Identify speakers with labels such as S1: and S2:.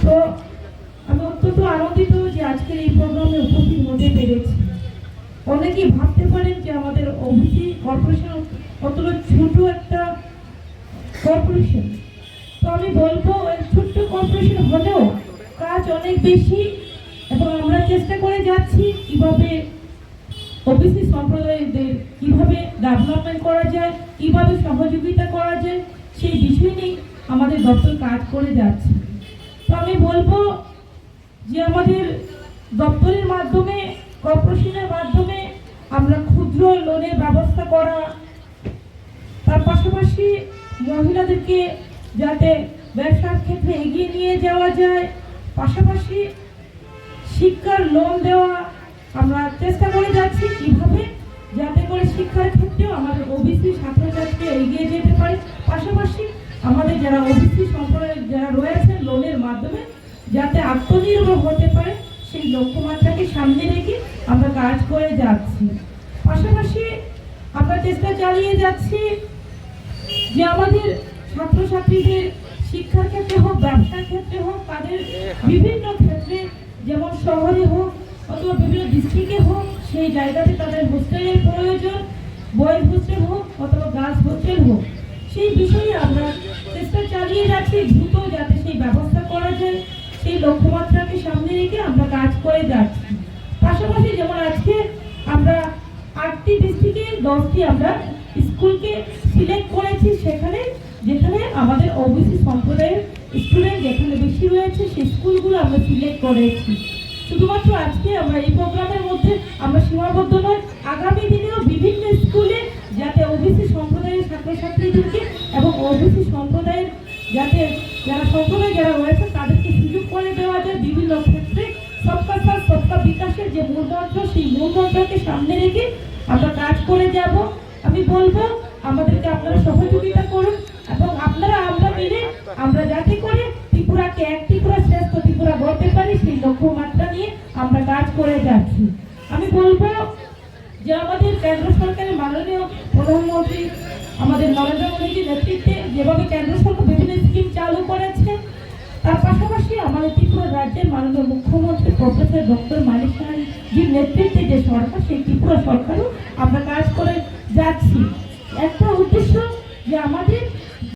S1: তো আমি অত্যন্ত আনন্দিত যে আজকের এই প্রোগ্রামে উপস্থিত হতে পেরেছি। অনেকেই ভাবতে পারেন যে আমাদের ওবিসি কর্পোরেশন অতটা ছোট একটা কর্পোরেশন। তো আমি বলবো ছোট্ট কর্পোরেশন হলেও কাজ অনেক বেশি, এবং আমরা চেষ্টা করে যাচ্ছি কিভাবে ওবিসি সম্প্রদায়দের কিভাবে ডেভেলপমেন্ট করা যায়, কিভাবে সহযোগিতা করা যায়, সেই বিষয় নিয়ে আমাদের দপ্তর কাজ করে যাচ্ছে। তো আমি বলবো যে আমাদের দপ্তরের মাধ্যমে, কর্পোরেশনের মাধ্যমে আমরা ক্ষুদ্র লোনের ব্যবস্থা করা, তার পাশাপাশি মহিলাদেরকে যাতে ব্যবসার ক্ষেত্রে এগিয়ে নিয়ে যাওয়া যায়, পাশাপাশি শিক্ষার লোন দেওয়া, আমরা চেষ্টা করে যাচ্ছি কিভাবে যাতে করে শিক্ষার ক্ষেত্রেও আমাদের ওবিসি ছাত্রছাত্রী এগিয়ে যেতে পারে। পাশাপাশি আমাদের যারা ওবিসি সম্প্রদায় যারা রয়েছে লোনের মাধ্যমে যাতে আত্মনির্ভর হতে পারে, সেই লক্ষ্যমাত্রাকে সামনে রেখে আমরা কাজ করে যাচ্ছি। পাশাপাশি আমরা চেষ্টা চালিয়ে যাচ্ছি যে আমাদের ছাত্রছাত্রীদের শিক্ষার ক্ষেত্রে হোক, ব্যবসার ক্ষেত্রে হোক, তাদের বিভিন্ন ক্ষেত্রে, যেমন শহরে হোক অথবা বিভিন্ন ডিস্ট্রিক্টে হোক, সেই জায়গাতে তাদের হোস্টেলের প্রয়োজন, বয়েজ হোস্টেল হোক অথবা গার্লস হোস্টেল হোক, সেই বিষয়ে আমরা চেষ্টা চালিয়ে যাচ্ছি দ্রুত যাতে সেই ব্যবস্থা করা যায়। সেই লক্ষ্যমাত্রাকে সামনে রেখে আমরা কাজ করে যাচ্ছি। পাশাপাশি যেমন আজকে আমরা 8টি ডিস্ট্রিক্টে 10টি আমরা স্কুলকে সিলেক্ট করেছি, সেখানে যেখানে আমাদের ওবিসি সম্প্রদায়ের স্টুডেন্ট যেখানে বেশি রয়েছে সেই স্কুলগুলো আমরা সিলেক্ট করেছি। শুধুমাত্র আজকে আমরা এই প্রোগ্রামের মধ্যে আমরা সীমাবদ্ধ নয়, আগামী দিনেও বিভিন্ন স্কুলে যাতে ওবিসি সম্প্রদায়ের ছাত্রছাত্রীদেরকে এবং ওবিসি সম্প্রদায়ের যাতে যারা সম্প্রদায় যারা রয়েছে তাদেরকে সুযোগ করে দেওয়া যায় বিভিন্ন ক্ষেত্রে। সবকা সাথ সবকা বিকাশের যে মূলমন্ত্র, সেই মূলমন্ত্রকে সামনে রেখে আমরা কাজ করে যাব। আমি বলবো আমাদেরকে আপনারা সহযোগিতা করুন এবং আপনারা আমরা মিলে আমরা যাতে করে ত্রিপুরাকে এক ত্রিপুরা শ্রেষ্ঠ ত্রিপুরা গড়তে পারি, সেই লক্ষ্যমাত্রা নিয়ে আমরা কাজ করে যাচ্ছি। আমি বলবো যে আমাদের কেন্দ্র সরকারের মাননীয় প্রধানমন্ত্রী আমাদের নরেন্দ্র মোদীজির নেতৃত্বে যেভাবে কেন্দ্র সরকার বিভিন্ন স্কিম চালু করেছে, তার পাশাপাশি আমাদের ত্রিপুরা রাজ্যের মাননীয় মুখ্যমন্ত্রী প্রফেসর ডক্টর মানিক সাহাজির নেতৃত্বে যে সরকার, সেই ত্রিপুরা সরকারও আমরা কাজ করে যাচ্ছি। একটা